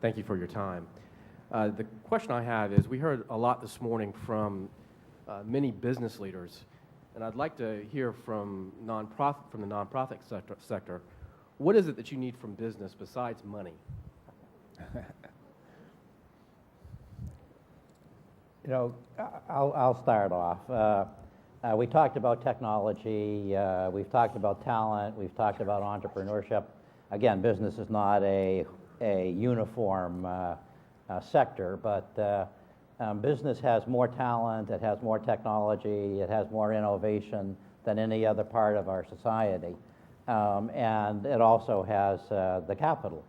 Thank you for your time. The question I have is, we heard a lot this morning from many business leaders, and I'd like to hear from the nonprofit sector. What is it that you need from business besides money? You know, I'll start off. We talked about technology, we've talked about talent, we've talked about entrepreneurship. Again, business is not a uniform sector, but business has more talent, it has more technology, it has more innovation than any other part of our society. And it also has the capital.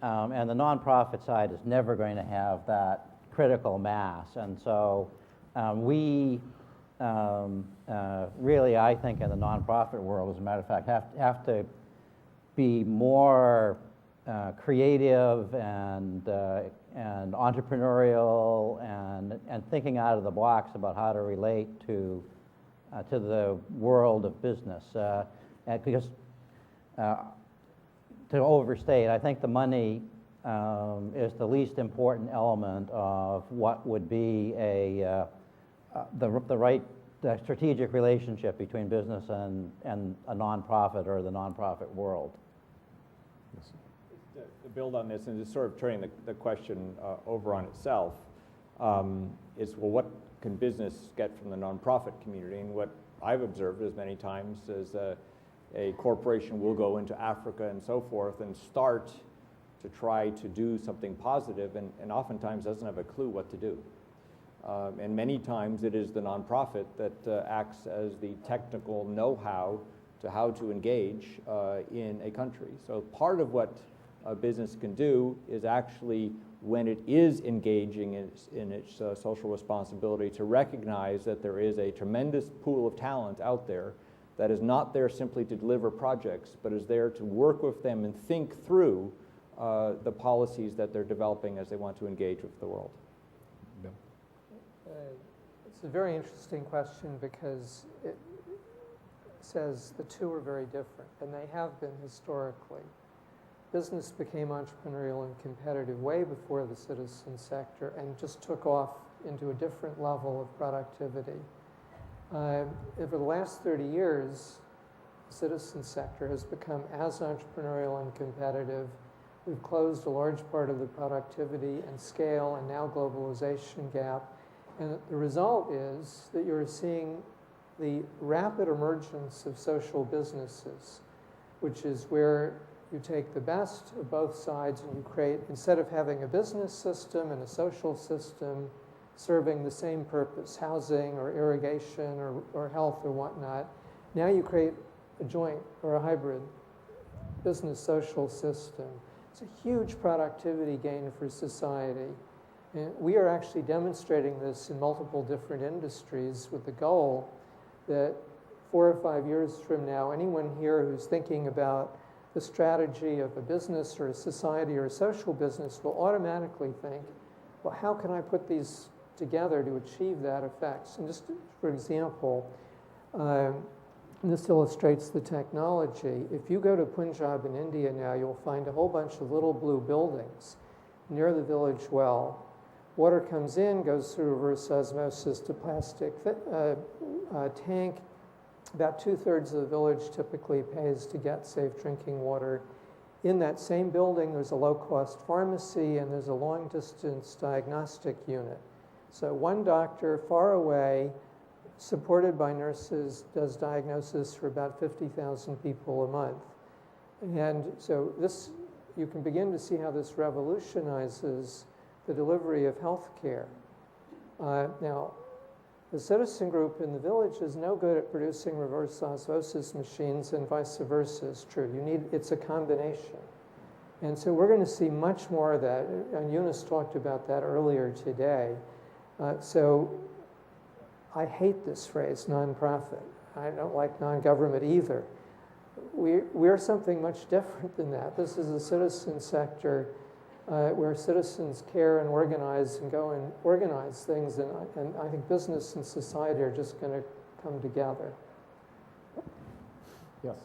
And the nonprofit side is never going to have that critical mass. And so we really, I think, in the nonprofit world, as a matter of fact, have to be more creative and entrepreneurial and thinking out of the box about how to relate to the world of business. Because to overstate, I think the money is the least important element of what would be the right strategic relationship between business and a nonprofit or the nonprofit world. To build on this and just sort of turning the question over on itself, is, well, what can business get from the nonprofit community? And what I've observed as many times is a corporation will go into Africa and so forth and start to try to do something positive and oftentimes doesn't have a clue what to do. And many times it is the nonprofit that acts as the technical know-how to how to engage in a country. So part of what a business can do is actually, when it is engaging in its social responsibility, to recognize that there is a tremendous pool of talent out there that is not there simply to deliver projects, but is there to work with them and think through the policies that they're developing as they want to engage with the world. It's a very interesting question because it says the two are very different, and they have been historically. Business became entrepreneurial and competitive way before the citizen sector and just took off into a different level of productivity. Over the last 30 years, the citizen sector has become as entrepreneurial and competitive. We've closed a large part of the productivity and scale and now globalization gap. And the result is that you're seeing the rapid emergence of social businesses, which is where you take the best of both sides and you create, instead of having a business system and a social system serving the same purpose, housing or irrigation or health or whatnot, now you create a joint or a hybrid business social system. It's a huge productivity gain for society. And we are actually demonstrating this in multiple different industries with the goal that 4 or 5 years from now, anyone here who's thinking about the strategy of a business or a society or a social business will automatically think, well, how can I put these together to achieve that effect? And just for example, this illustrates the technology. If you go to Punjab in India now, you'll find a whole bunch of little blue buildings near the village well. Water comes in, goes through reverse osmosis to plastic tank. About 2/3 of the village typically pays to get safe drinking water. In that same building, there's a low-cost pharmacy and there's a long-distance diagnostic unit. So one doctor far away, supported by nurses, does diagnosis for about 50,000 people a month. And so this, you can begin to see how this revolutionizes the delivery of health care. Now, the citizen group in the village is no good at producing reverse osmosis machines, and vice versa is true. It's a combination. And so we're going to see much more of that, and Eunice talked about that earlier today. So I hate this phrase, nonprofit. I don't like non-government either. We're something much different than that. This is a citizen sector where citizens care and organize and go and organize things, and I think business and society are just going to come together. Yes.